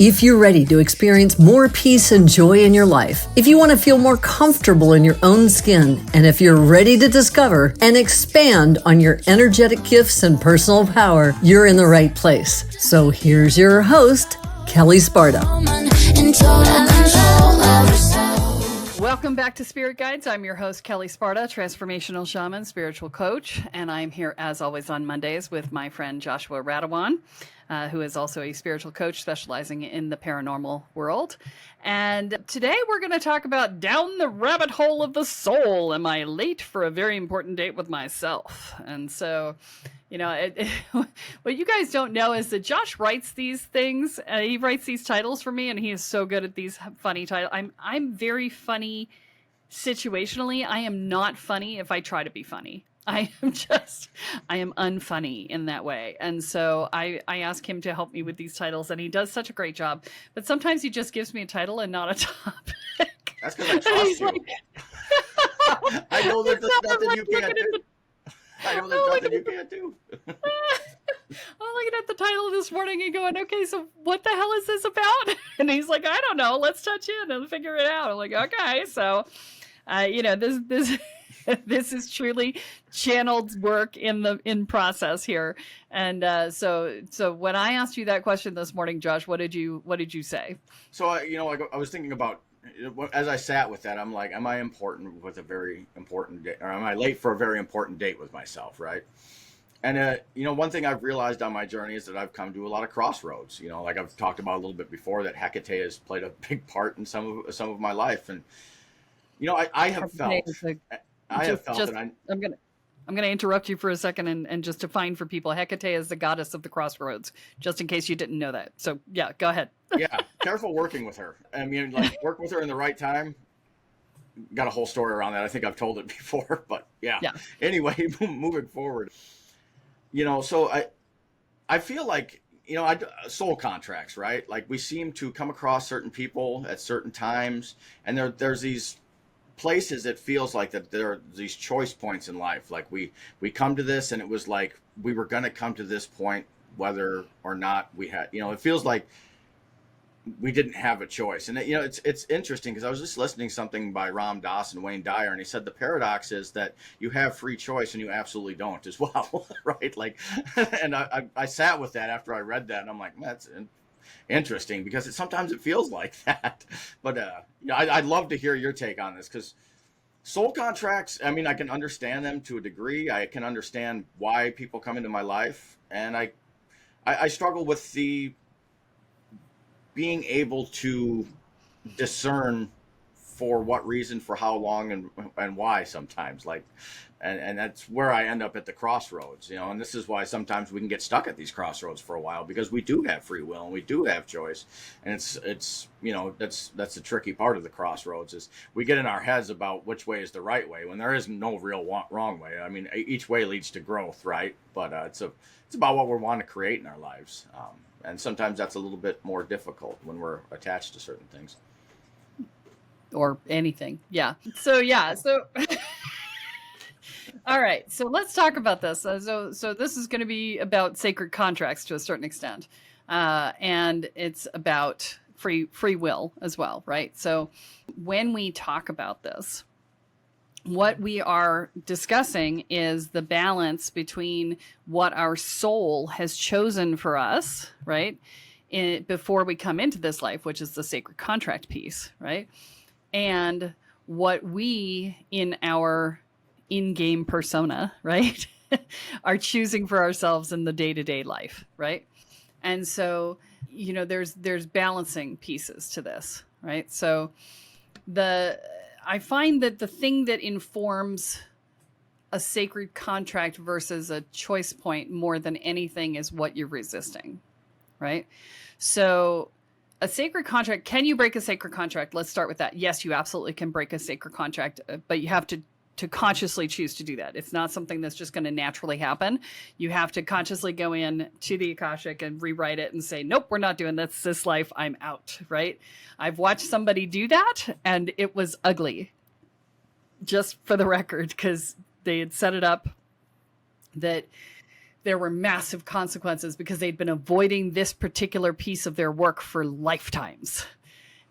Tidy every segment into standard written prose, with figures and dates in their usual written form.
If you're ready to experience more peace and joy in your life, if you want to feel more comfortable in your own skin, and if you're ready to discover and expand on your energetic gifts and personal power, you're in the right place. So here's your host, Kelle Sparta. Welcome back to Spirit Guides. I'm your host, Kelle Sparta, transformational shaman, spiritual coach, and I'm here as always on Mondays with my friend Joshua Radewan, who is also a spiritual coach specializing in the paranormal world. And today we're going to talk about down the rabbit hole of the soul. Am I late for a very important date with myself? And so, you know, what you guys don't know is that Josh writes these things. He writes these titles for me, and he is so good at these funny titles. I'm very funny situationally. I am not funny if I try to be funny. I am unfunny in that way. And so I ask him to help me with these titles, and he does such a great job. But sometimes he just gives me a title and not a topic. That's because I trust you. I know there's nothing you can't do. I know there's nothing you can't do. I'm looking at the title this morning and going, okay, so what the hell is this about? And he's like, I don't know. Let's touch in and figure it out. I'm like, okay. So, this is truly channeled work in process here. And so when I asked you that question this morning, Josh, what did you say? So I was thinking about, as I sat with that, I'm like, am I important with a very important date, or am I late for a very important date with myself, right? And one thing I've realized on my journey is that I've come to a lot of crossroads. Like I've talked about a little bit before, that Hecate has played a big part in some of my life, and I have felt. I'm gonna interrupt you for a second and just define for people. Hecate is the goddess of the crossroads, just in case you didn't know that. So yeah, go ahead. Yeah, careful working with her. I mean, like, work with her in the right time. Got a whole story around that. I think I've told it before, but yeah. Anyway, moving forward, so I feel like, soul contracts, right? Like, we seem to come across certain people at certain times, and there's these places it feels like that there are these choice points in life. Like we come to this, and it was like we were going to come to this point whether or not we had, it feels like we didn't have a choice. And it's interesting, because I was just listening to something by Ram Dass and Wayne Dyer, and he said the paradox is that you have free choice and you absolutely don't as well. Right? Like, and I sat with that after I read that, and I'm like, that's interesting, because sometimes it feels like that. But I'd love to hear your take on this, because soul contracts, I mean, I can understand them to a degree. I can understand why people come into my life, and I struggle with the being able to discern for what reason, for how long, and why sometimes, like, and that's where I end up at the crossroads, and this is why sometimes we can get stuck at these crossroads for a while, because we do have free will and we do have choice. And it's that's the tricky part of the crossroads, is we get in our heads about which way is the right way, when there is no real wrong way. I mean, each way leads to growth, right? But it's about what we want to create in our lives. And sometimes that's a little bit more difficult when we're attached to certain things. Or anything. Yeah. So all right. So let's talk about this. So this is going to be about sacred contracts to a certain extent. And it's about free will as well, right? So when we talk about this, what we are discussing is the balance between what our soul has chosen for us, right? Before we come into this life, which is the sacred contract piece, right? And what we in our in-game persona, right, are choosing for ourselves in the day-to-day life, right? And so, there's balancing pieces to this, right? So I find that the thing that informs a sacred contract versus a choice point more than anything is what you're resisting, right? So a sacred contract, can you break a sacred contract? Let's start with that. Yes, you absolutely can break a sacred contract, but you have to consciously choose to do that. It's not something that's just going to naturally happen. You have to consciously go in to the Akashic and rewrite it and say, nope, we're not doing this life. I'm out, right? I've watched somebody do that, and it was ugly, just for the record, because they had set it up that there were massive consequences because they'd been avoiding this particular piece of their work for lifetimes.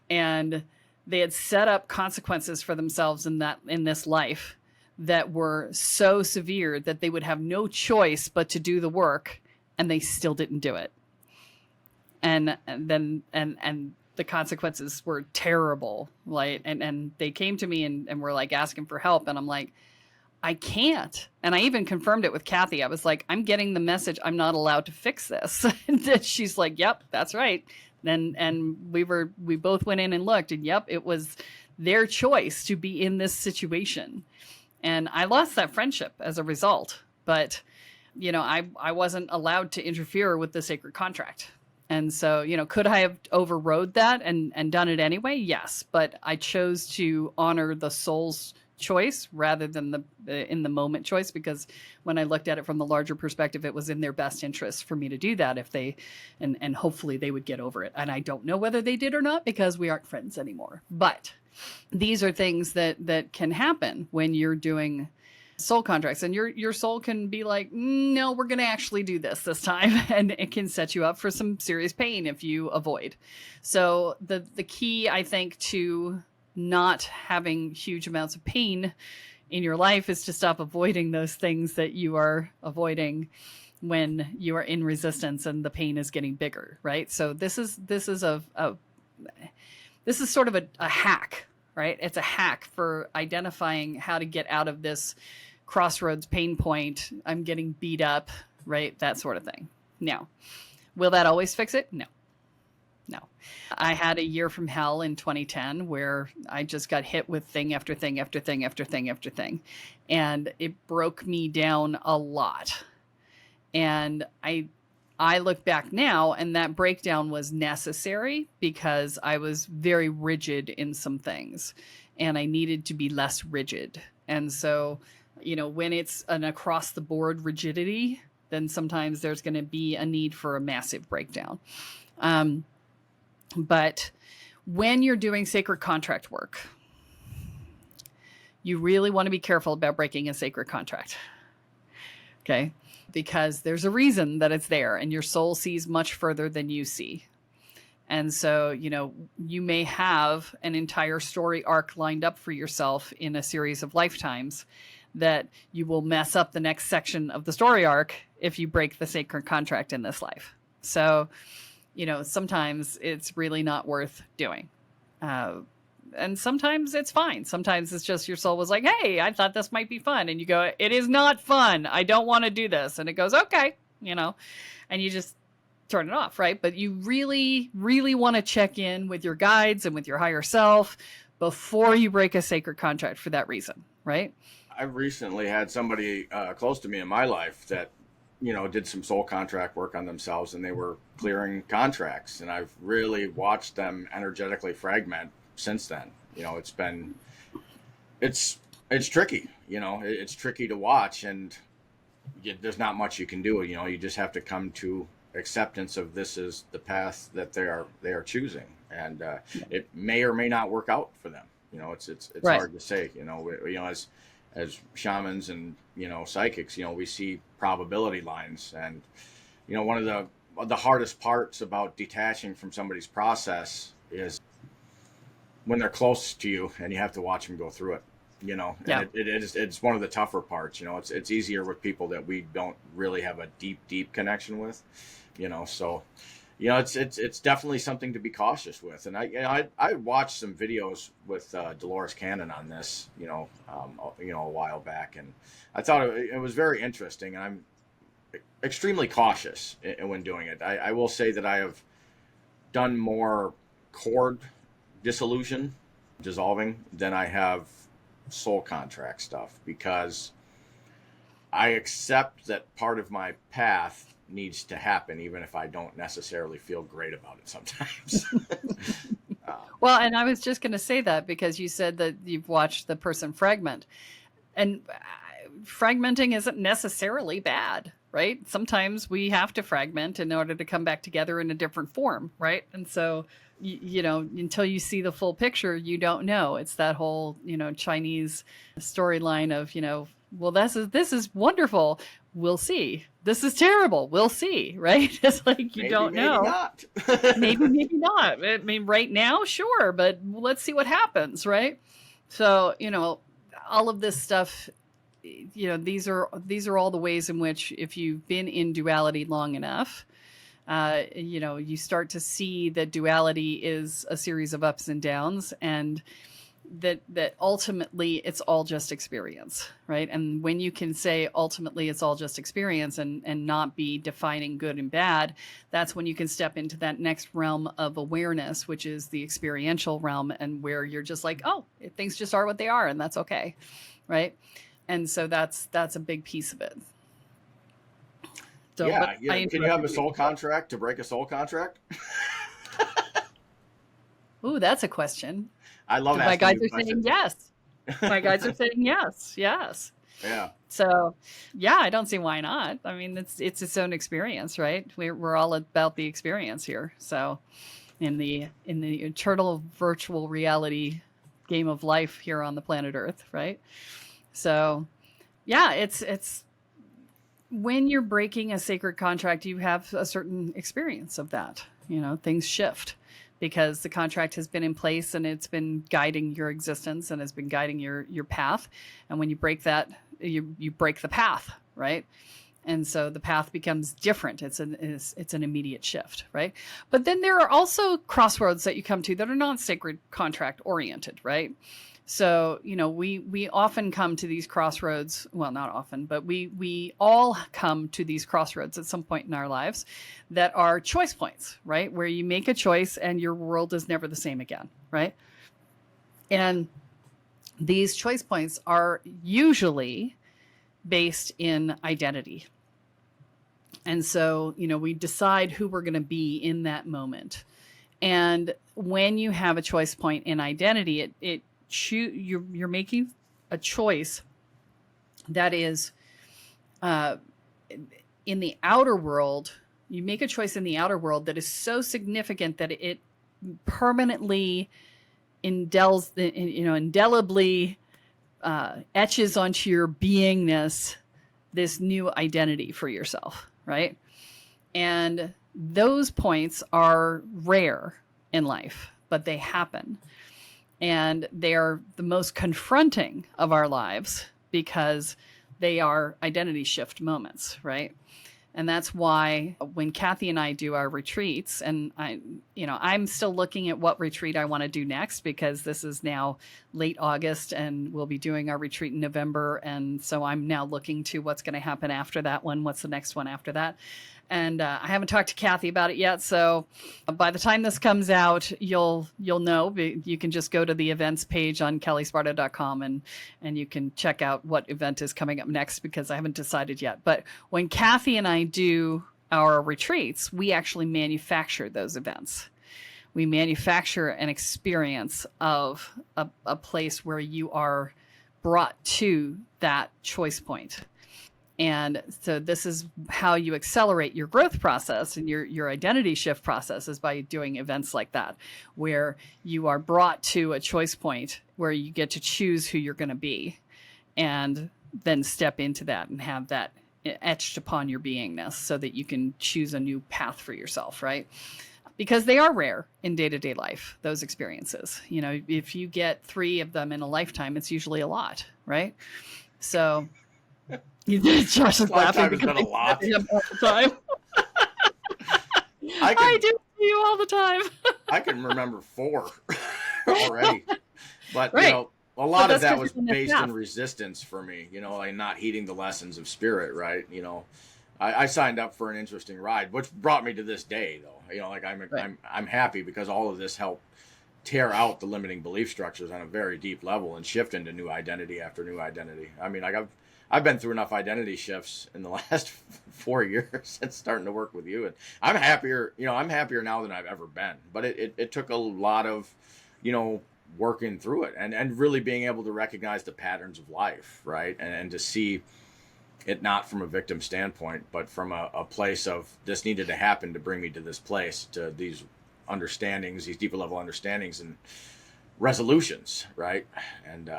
And they had set up consequences for themselves in this life that were so severe that they would have no choice but to do the work, and they still didn't do it. And the consequences were terrible. Like, and they came to me and were like asking for help. And I'm like, I can't. And I even confirmed it with Kathy. I was like, I'm getting the message I'm not allowed to fix this. And she's like, yep, that's right. And we both went in and looked, and yep, it was their choice to be in this situation. And I lost that friendship as a result. But, you know, I wasn't allowed to interfere with the sacred contract. And so, you know, could I have overrode that and done it anyway? Yes. But I chose to honor the soul's choice rather than the in the moment choice, because when I looked at it from the larger perspective, it was in their best interest for me to do that if they, and hopefully they would get over it. And I don't know whether they did or not because we aren't friends anymore. But these are things that can happen when you're doing soul contracts, and your soul can be like, no, we're going to actually do this time. And it can set you up for some serious pain if you avoid. So the key, I think, to not having huge amounts of pain in your life is to stop avoiding those things that you are avoiding when you are in resistance and the pain is getting bigger, right? So this is sort of a hack, right? It's a hack for identifying how to get out of this crossroads pain point. I'm getting beat up, right? That sort of thing. Now, will that always fix it? No. I had a year from hell in 2010 where I just got hit with thing after thing after thing after thing after thing. And it broke me down a lot. And I look back now, and that breakdown was necessary because I was very rigid in some things and I needed to be less rigid. And so, you know, when it's an across the board rigidity, then sometimes there's going to be a need for a massive breakdown. But when you're doing sacred contract work, you really want to be careful about breaking a sacred contract. Okay? Because there's a reason that it's there, and your soul sees much further than you see. And so, you know, you may have an entire story arc lined up for yourself in a series of lifetimes that you will mess up the next section of the story arc if you break the sacred contract in this life. So, you know, sometimes it's really not worth doing. And sometimes it's fine. Sometimes it's just your soul was like, hey, I thought this might be fun. And you go, it is not fun. I don't want to do this. And it goes, okay, you know, and you just turn it off, right? But you really, really want to check in with your guides and with your higher self before you break a sacred contract for that reason, right? I've recently had somebody close to me in my life that, you know, did some soul contract work on themselves, and they were clearing contracts. And I've really watched them energetically fragment since then. You know, it's tricky, you know, it's tricky to watch, and there's not much you can do. You know, you just have to come to acceptance of this is the path that they are choosing. And it may or may not work out for them. You know, it's right. Hard to say, you know, as shamans and, you know, psychics, you know, we see probability lines. And, you know, one of the hardest parts about detaching from somebody's process is when they're close to you and you have to watch them go through it, you know. Yeah. And it's one of the tougher parts. You know, it's easier with people that we don't really have a deep connection with, you know. So, you know, it's definitely something to be cautious with. And I watched some videos with Dolores Cannon on this, you know, a while back, and I thought it was very interesting. And I'm extremely cautious when doing it. I will say that I have done more cord dissolving than I have soul contract stuff, because I accept that part of my path needs to happen, even if I don't necessarily feel great about it sometimes. Well, and I was just going to say that because you said that you've watched the person fragment, and fragmenting isn't necessarily bad, right? Sometimes we have to fragment in order to come back together in a different form, right? And so, you know, until you see the full picture, you don't know. It's that whole, you know, Chinese storyline of, you know, well, this is wonderful. we'll see. This is terrible. We'll see, right? It's like you maybe, don't know. Not. maybe not. I mean, right now, sure, but let's see what happens, right? So, all of this stuff, these are all the ways in which, if you've been in duality long enough, you start to see that duality is a series of ups and downs, and that ultimately it's all just experience, right? And when you can say ultimately it's all just experience and not be defining good and bad, that's when you can step into that next realm of awareness, which is the experiential realm, and where you're just like, oh, things just are what they are, and that's okay, right? And so that's a big piece of it. So, yeah. Can you have a soul contract to break a soul contract? Ooh, that's a question. I love asking. My guides are saying yes. My guides are saying yes. Yeah. So, yeah, I don't see why not. I mean, it's its own experience, right? We're all about the experience here. So, in the eternal virtual reality game of life here on the planet Earth, right? So, yeah, it's when you're breaking a sacred contract, you have a certain experience of that. Things shift because the contract has been in place and it's been guiding your existence and has been guiding your path. And when you break that, you break the path, right? And so the path becomes different. It's an immediate shift, right? But then there are also crossroads that you come to that are not sacred contract oriented, right? So, we often come to these crossroads. Well, not often, but we all come to these crossroads at some point in our lives that are choice points, right? Where you make a choice and your world is never the same again, right? And these choice points are usually based in identity. And so, we decide who we're going to be in that moment. And when you have a choice point in identity, you're making a choice that is in the outer world. You make a choice in the outer world that is so significant that it permanently indelibly etches onto your beingness this new identity for yourself, right? And those points are rare in life, but they happen. And they are the most confronting of our lives because they are identity shift moments, right? And that's why when Kathy and I do our retreats, and I'm still looking at what retreat I want to do next, because this is now late August and we'll be doing our retreat in November. And so I'm now looking to what's going to happen after that one. What's the next one after that? And I haven't talked to Kathy about it yet. So by the time this comes out, you'll know. You can just go to the events page on kellesparta.com and you can check out what event is coming up next, because I haven't decided yet. But when Kathy and I do our retreats, we actually manufacture those events. We manufacture an experience of a place where you are brought to that choice point. And so this is how you accelerate your growth process and your identity shift process, is by doing events like that, where you are brought to a choice point where you get to choose who you're going to be, and then step into that and have that etched upon your beingness so that you can choose a new path for yourself, right? Because they are rare in day-to-day life, those experiences. If you get 3 of them in a lifetime, it's usually a lot, right? So... Josh is laughing because been a lot. All the time. I do you all the time. I can remember 4 already, but right. A lot of that was based in resistance for me. Like not heeding the lessons of spirit. Right. I signed up for an interesting ride, which brought me to this day, though. I'm happy because all of this helped tear out the limiting belief structures on a very deep level and shift into new identity after new identity. I mean, I've been through enough identity shifts in the last 4 years since starting to work with you, and I'm happier. I'm happier now than I've ever been. But it took a lot of, working through it and really being able to recognize the patterns of life, right, and to see it not from a victim standpoint, but from a place of this needed to happen to bring me to this place, to these understandings, these deeper level understandings, and resolutions, right? And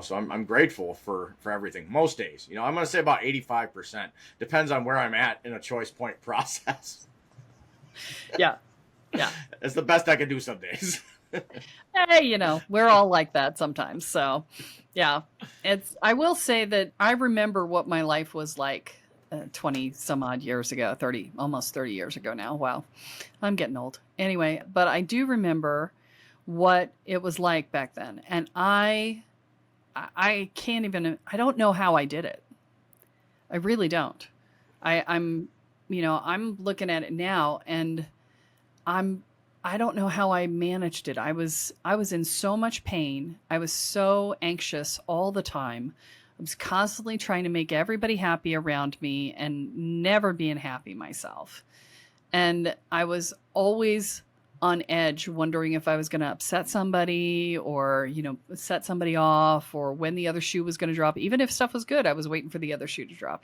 so I'm grateful for everything most days. I'm going to say about 85%. Depends on where I'm at in a choice point process. Yeah. It's the best I can do some days. Hey, we're all like that sometimes. So, yeah, I will say that I remember what my life was like 20 some odd years ago, 30, almost 30 years ago now. Wow. I'm getting old. Anyway, but I do remember what it was like back then. And I can't even, I don't know how I did it. I really don't. I'm looking at it now, and I'm I don't know how I managed it. I was in so much pain. I was so anxious all the time. I was constantly trying to make everybody happy around me and never being happy myself. And I was always on edge, wondering if I was going to upset somebody or, set somebody off, or when the other shoe was going to drop. Even if stuff was good, I was waiting for the other shoe to drop.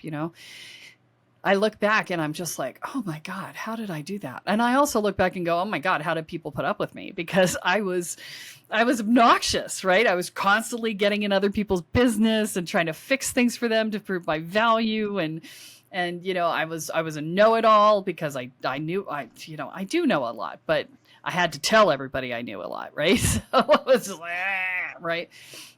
I look back and I'm just like, oh my God, how did I do that? And I also look back and go, oh my God, how did people put up with me? Because I was obnoxious, right? I was constantly getting in other people's business and trying to fix things for them to prove my value. And I was a know-it-all because I knew I do know a lot, but I had to tell everybody I knew a lot, right? So it was just like, right.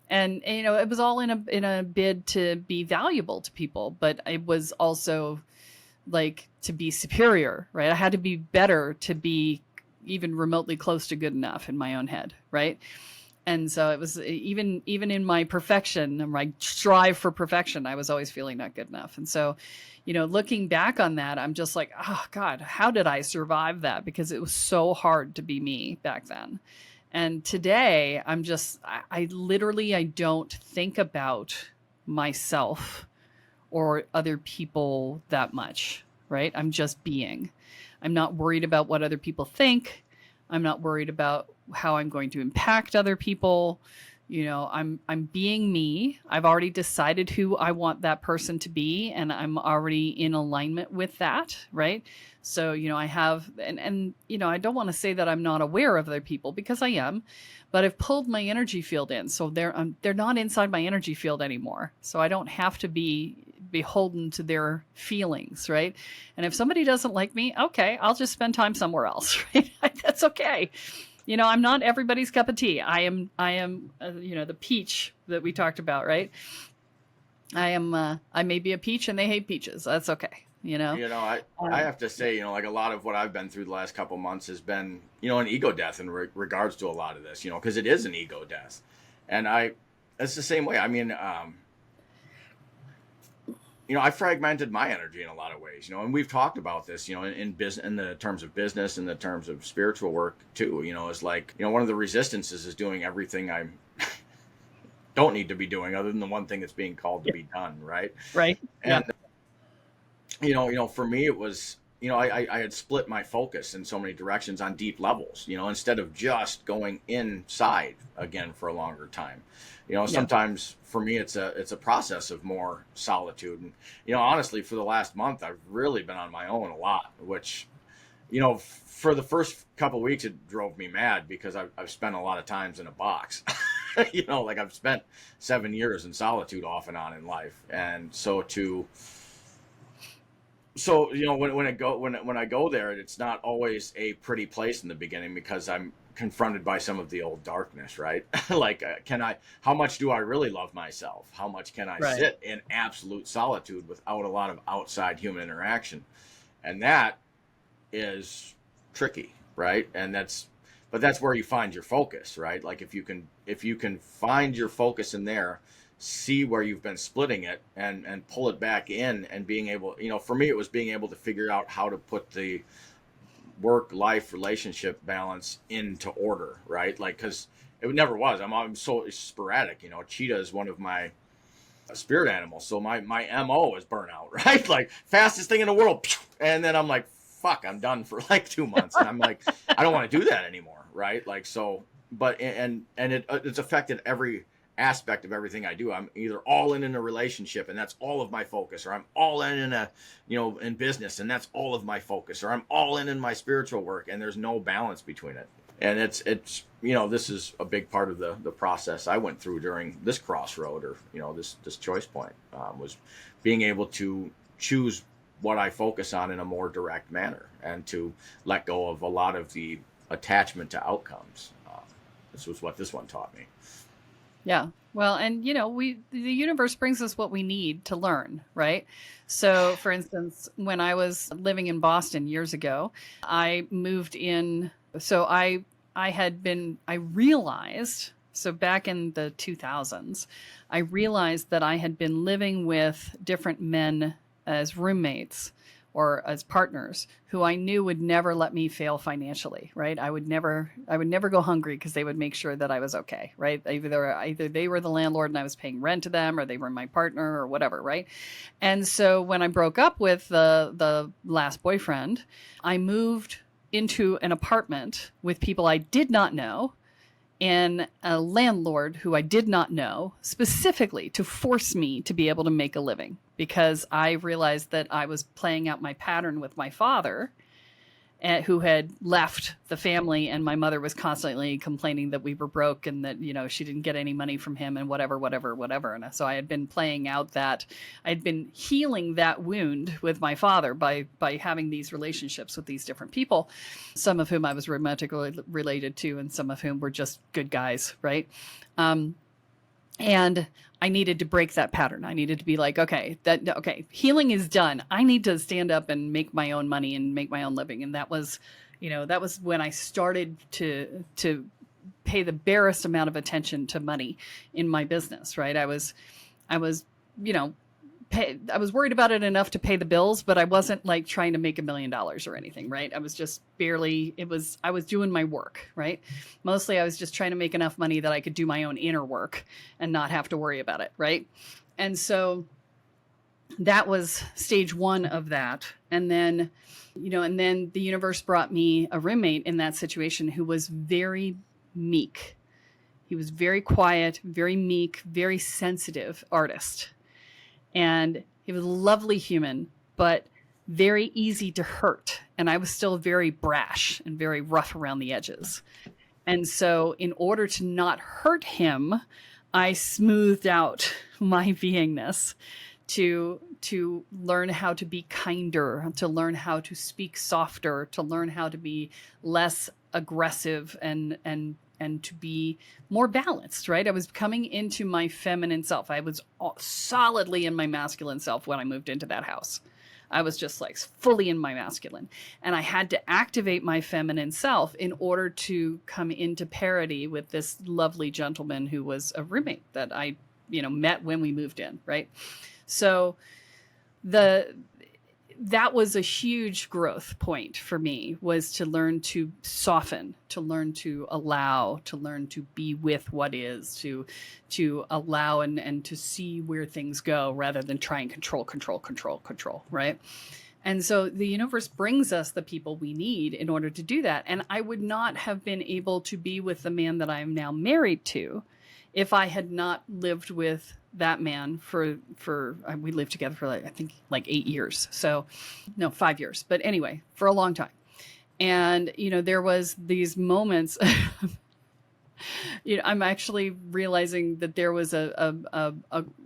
And it was all in a bid to be valuable to people, but it was also like to be superior, right? I had to be better to be even remotely close to good enough in my own head, right? And so it was even in my perfection and my strive for perfection, I was always feeling not good enough. And so, looking back on that, I'm just like, oh God, how did I survive that? Because it was so hard to be me back then. And today I literally, I don't think about myself or other people that much, right? I'm just being. I'm not worried about what other people think. I'm not worried about how I'm going to impact other people. I'm being me. I've already decided who I want that person to be, and I'm already in alignment with that, right? So, I have, and I don't want to say that I'm not aware of other people, because I am, but I've pulled my energy field in. So they're not inside my energy field anymore. So I don't have to be beholden to their feelings, right? And if somebody doesn't like me, okay, I'll just spend time somewhere else, right? That's okay. I'm not everybody's cup of tea. I am the peach that we talked about, right? I may be a peach and they hate peaches. That's okay. I have to say, like a lot of what I've been through the last couple months has been, an ego death in regards to a lot of this, because it is an ego death. And it's the same way. I mean, I fragmented my energy in a lot of ways, and we've talked about this, in business, in the terms of business, in the terms of spiritual work too. It's like, one of the resistances is doing everything I don't need to be doing, other than the one thing that's being called to be done, right? Right. And for me, it was, I had split my focus in so many directions on deep levels, instead of just going inside again for a longer time. Sometimes for me, it's a process of more solitude. And, honestly, for the last month, I've really been on my own a lot, which, for the first couple of weeks, it drove me mad because I've spent a lot of times in a box. Like I've spent 7 years in solitude off and on in life. And so when I go there, it's not always a pretty place in the beginning, because I'm confronted by some of the old darkness, right? Like, how much do I really love myself? How much can I sit in absolute solitude without a lot of outside human interaction? And that is tricky, right? But that's where you find your focus, right? Like if you can find your focus in there, see where you've been splitting it and pull it back in, and being able, for me, it was being able to figure out how to put the work-life relationship balance into order, right? Like, because it never was. I'm so sporadic. Cheetah is one of my spirit animals, so my MO is burnout, right? Like, fastest thing in the world, and then I'm like, fuck, I'm done for like 2 months, and I'm like, I don't want to do that anymore, right? Like, so, but it's affected every aspect of everything I do. I'm either all in a relationship, and that's all of my focus, or I'm all in a, in business, and that's all of my focus, or I'm all in my spiritual work, and there's no balance between it. And it's this is a big part of the process I went through during this crossroad, or this choice point, was being able to choose what I focus on in a more direct manner, and to let go of a lot of the attachment to outcomes. This was what this one taught me. Yeah. Well, and the universe brings us what we need to learn, right? So, for instance, when I was living in Boston years ago, I moved in. So I realized, so back in the 2000s, I realized that I had been living with different men as roommates or as partners who I knew would never let me fail financially, right? I would never go hungry because they would make sure that I was okay, right? Either they were the landlord and I was paying rent to them, or they were my partner or whatever, right? And so when I broke up with the last boyfriend, I moved into an apartment with people I did not know and a landlord who I did not know, specifically to force me to be able to make a living, because I realized that I was playing out my pattern with my father, who had left the family, and my mother was constantly complaining that we were broke and that, she didn't get any money from him and whatever. And so I had been playing out that, I'd been healing that wound with my father by having these relationships with these different people, some of whom I was romantically related to and some of whom were just good guys, right? And I needed to break that pattern. I needed to be like, okay, healing is done. I need to stand up and make my own money and make my own living. And that was when I started to pay the barest amount of attention to money in my business, right? I was worried about it enough to pay the bills, but I wasn't like trying to make $1 million or anything, right? I was just I was doing my work, right? Mostly I was just trying to make enough money that I could do my own inner work and not have to worry about it, right? And so that was stage one of that. And then, the universe brought me a roommate in that situation who was very meek. He was very quiet, very meek, very sensitive artist. And he was a lovely human, but very easy to hurt. And I was still very brash and very rough around the edges. And so in order to not hurt him, I smoothed out my beingness to learn how to be kinder, to learn how to speak softer, to learn how to be less aggressive and to be more balanced, right? I was coming into my feminine self. I was solidly in my masculine self when I moved into that house. I was just like fully in my masculine. And I had to activate my feminine self in order to come into parity with this lovely gentleman who was a roommate that I, met when we moved in, right? So that was a huge growth point for me, was to learn to soften, to learn to allow, to learn to be with what is, to allow and to see where things go rather than try and control, right? And so the universe brings us the people we need in order to do that. And I would not have been able to be with the man that I am now married to if I had not lived with that man for we lived together for I think 8 years. So no, 5 years, but anyway, for a long time. And, there was these moments, I'm actually realizing that there was a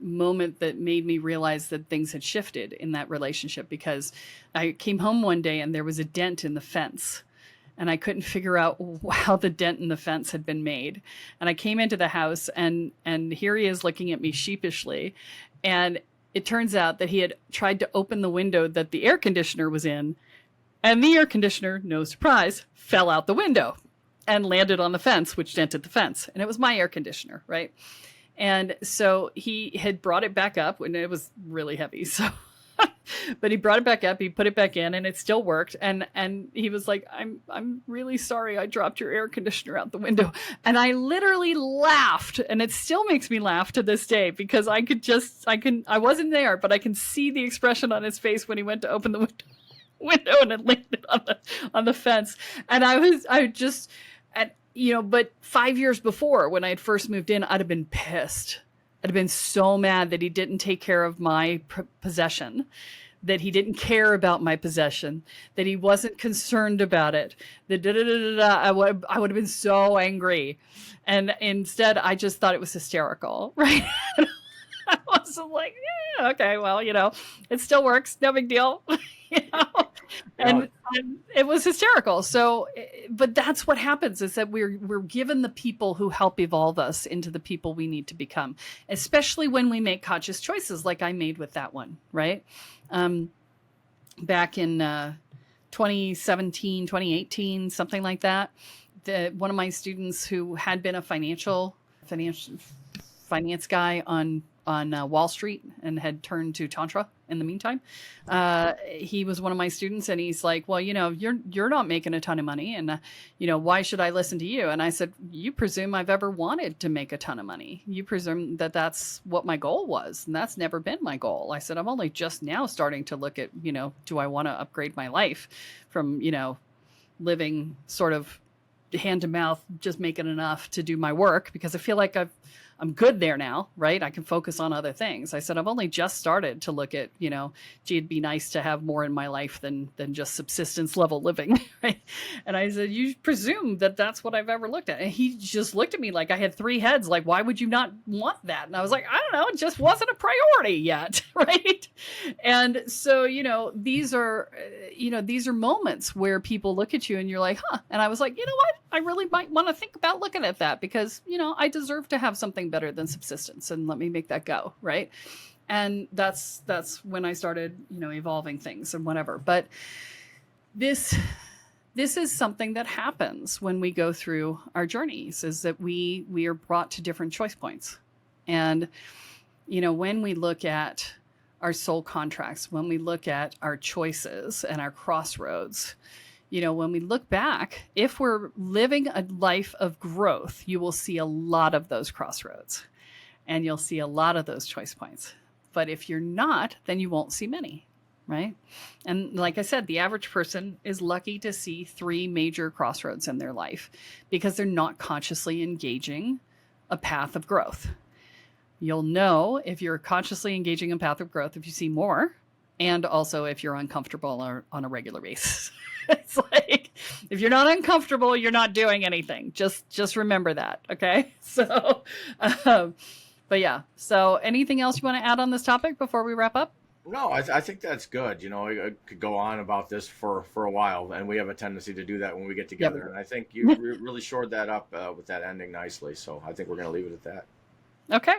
moment that made me realize that things had shifted in that relationship, because I came home one day and there was a dent in the fence. And I couldn't figure out how the dent in the fence had been made. And I came into the house and here he is looking at me sheepishly. And it turns out that he had tried to open the window that the air conditioner was in. And the air conditioner, no surprise, fell out the window and landed on the fence, which dented the fence. And it was my air conditioner, right? And so he had brought it back up when it was really heavy. So but he brought it back up, he put it back in, and it still worked. And he was like, I'm really sorry I dropped your air conditioner out the window. And I literally laughed, and it still makes me laugh to this day, because I wasn't there, but I can see the expression on his face when he went to open the window and it landed on the fence. And but 5 years before, when I had first moved in, I'd have been pissed. I'd have been so mad that he didn't take care of my possession, that he didn't care about my possession, that he wasn't concerned about it, I would have been so angry. And instead, I just thought it was hysterical, right? I wasn't like, yeah, okay, well, it still works. No big deal. And it was hysterical. So, but that's what happens, is that we're given the people who help evolve us into the people we need to become, especially when we make conscious choices like I made with that one, right? Back in 2017, 2018, something like that, one of my students who had been a finance guy on Wall Street and had turned to Tantra in the meantime. He was one of my students, and he's like, well, you're not making a ton of money, and why should I listen to you? And I said, you presume I've ever wanted to make a ton of money. You presume that that's what my goal was, and that's never been my goal. I said, I'm only just now starting to look at, do I want to upgrade my life from, living sort of hand to mouth, just making enough to do my work, because I feel like I'm good there now, right? I can focus on other things. I said, I've only just started to look at, gee, it'd be nice to have more in my life than just subsistence level living, right? And I said, you presume that that's what I've ever looked at. And he just looked at me like I had three heads. Like, why would you not want that? And I was like, I don't know. It just wasn't a priority yet, right? And so, these are moments where people look at you and you're like, huh. And I was like, you know what? I really might want to think about looking at that, because, I deserve to have something better than subsistence, and let me make that go, right? And that's when I started, evolving things and whatever. But this is something that happens when we go through our journeys, is that we are brought to different choice points. And, when we look at our soul contracts, when we look at our choices and our crossroads, when we look back, if we're living a life of growth, you will see a lot of those crossroads and you'll see a lot of those choice points. But if you're not, then you won't see many, right? And like I said, the average person is lucky to see 3 major crossroads in their life, because they're not consciously engaging a path of growth. You'll know if you're consciously engaging a path of growth if you see more, and also if you're uncomfortable on a regular basis. It's like, if you're not uncomfortable, you're not doing anything. Just remember that. Okay. So, but yeah. So anything else you want to add on this topic before we wrap up? No, I think that's good. I could go on about this for a while, and we have a tendency to do that when we get together. Yep. And I think you really shored that up with that ending nicely. So I think we're going to leave it at that. Okay.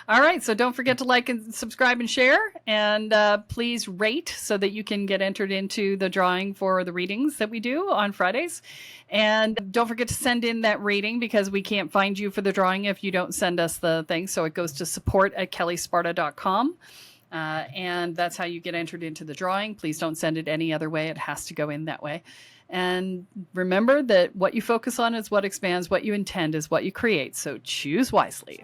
All right. So don't forget to like and subscribe and share, and please rate so that you can get entered into the drawing for the readings that we do on Fridays. And don't forget to send in that rating, because we can't find you for the drawing if you don't send us the thing. So it goes to support@kellesparta.com. And that's how you get entered into the drawing. Please don't send it any other way. It has to go in that way. And remember that what you focus on is what expands, what you intend is what you create. So choose wisely.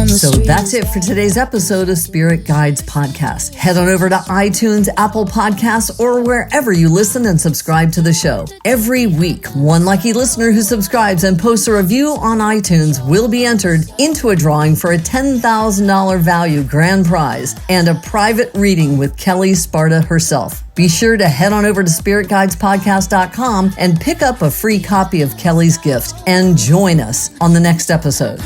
So that's it for today's episode of Spirit Guides Podcast. Head on over to iTunes, Apple Podcasts, or wherever you listen and subscribe to the show. Every week, one lucky listener who subscribes and posts a review on iTunes will be entered into a drawing for a $10,000 value grand prize and a private reading with Kelle Sparta herself. Be sure to head on over to spiritguidespodcast.com and pick up a free copy of Kelle's gift, and join us on the next episode.